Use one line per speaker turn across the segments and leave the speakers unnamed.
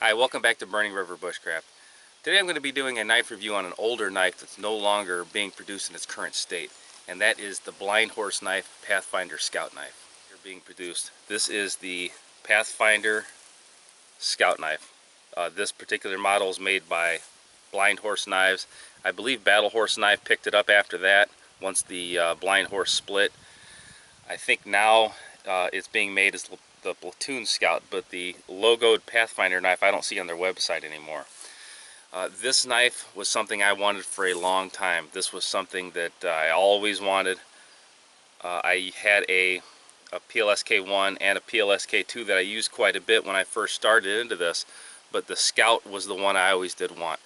Hi, welcome back to Burning River Bushcraft. Today I'm going to be doing a knife review on an older knife that's no longer being produced in its current state, and that is the Blind Horse Knife Pathfinder Scout Knife. Here being produced. This is the Pathfinder Scout Knife. This particular model is made by Blind Horse Knives. I believe Battle Horse Knife picked it up after that, once the Blind Horse split. I think now it's being made as the Platoon Scout, but the logoed Pathfinder knife I don't see on their website anymore. This knife was something I wanted for a long time. This was something that I always wanted. I had a PLSK1 and a PLSK2 that I used quite a bit when I first started into this, but the Scout was the one I always did want.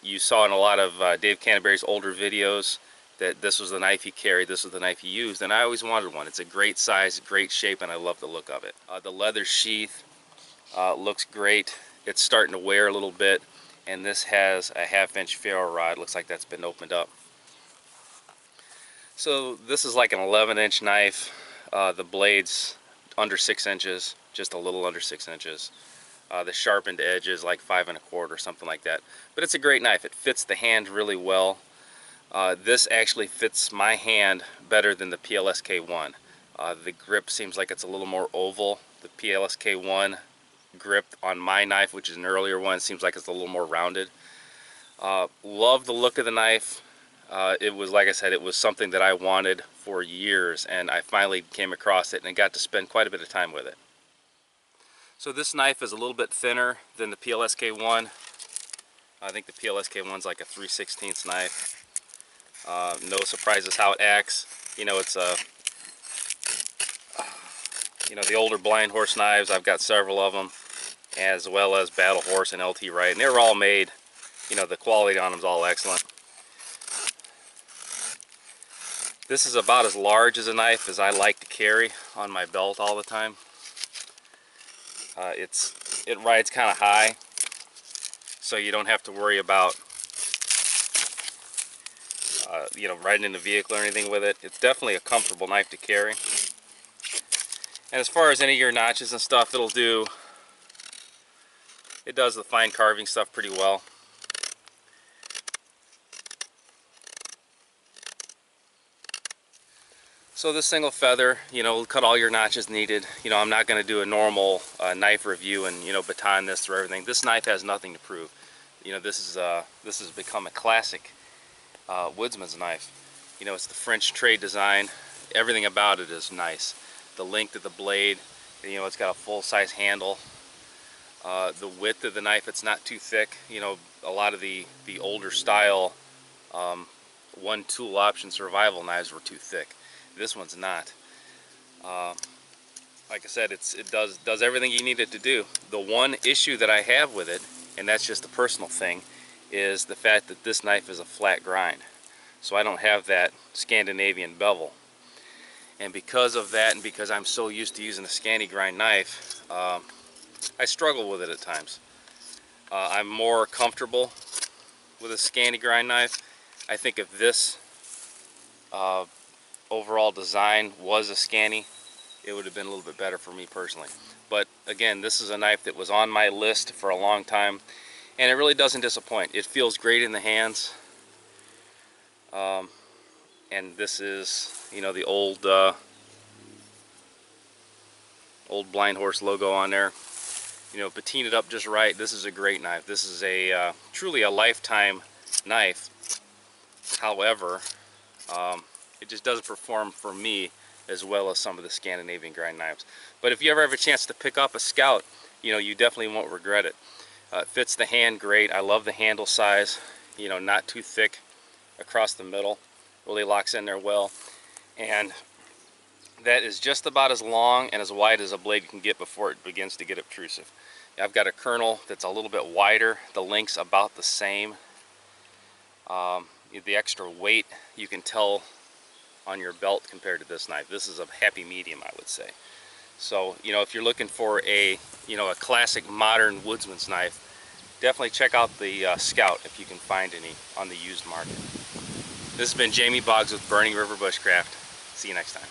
You saw in a lot of Dave Canterbury's older videos that this was the knife he carried, this was the knife he used, and I always wanted one. It's a great size, great shape, and I love the look of it. The leather sheath looks great. It's starting to wear a little bit, and this has a 1/2-inch ferro rod. Looks like that's been opened up. So this is like an 11-inch knife. The blade's under 6 inches, just a little under 6 inches. The sharpened edge is like 5 1/4 or something like that. But it's a great knife. It fits the hand really well. This actually fits my hand better than the PLSK1. The grip seems like it's a little more oval. The PLSK1 grip on my knife, which is an earlier one, seems like it's a little more rounded. Love the look of the knife. It was, like I said, it was something that I wanted for years, and I finally came across it and got to spend quite a bit of time with it. So this knife is a little bit thinner than the PLSK1. I think the PLSK1's like a 3/16 knife. No surprises how it acts. You know, it's the older Blind Horse knives. I've got several of them, as well as Battle Horse and LT Wright, and they were all made. The quality on them is all excellent. This is about as large as a knife as I like to carry on my belt all the time. It rides kind of high, so you don't have to worry about riding in the vehicle or anything with it. It's definitely a comfortable knife to carry. And as far as any of your notches and stuff, it does the fine carving stuff pretty well. So this single feather, will cut all your notches needed. I'm not going to do a normal knife review and baton this through everything. This knife has nothing to prove. This has become a classic woodsman's knife. It's the French trade design. Everything about it is nice. The length of the blade, it's got a full-size handle. The width of the knife, it's not too thick. A lot of the older style one tool option survival knives were too thick. This one's not. Like I said, it does everything you need it to do. The one issue that I have with it, and that's just a personal thing, is the fact that this knife is a flat grind. So I don't have that Scandinavian bevel. And because of that, and because I'm so used to using a Scandi grind knife, I struggle with it at times. I'm more comfortable with a Scandi grind knife. I think if this overall design was a Scandi, it would have been a little bit better for me personally. But again, this is a knife that was on my list for a long time, and it really doesn't disappoint. It feels great in the hands. And this is, the old Blind Horse logo on there. Patined it up just right. This is a great knife. This is a truly a lifetime knife. However, it just doesn't perform for me as well as some of the Scandinavian grind knives. But if you ever have a chance to pick up a Scout, you definitely won't regret it. It fits the hand great. I love the handle size. Not too thick across the middle. Really locks in there well. And that is just about as long and as wide as a blade can get before it begins to get obtrusive. I've got a kernel that's a little bit wider. The length's about the same. The extra weight you can tell on your belt compared to this knife. This is a happy medium, I would say. So, if you're looking for a classic modern woodsman's knife, definitely check out the Scout if you can find any on the used market. This has been Jamie Boggs with Burning River Bushcraft. See you next time.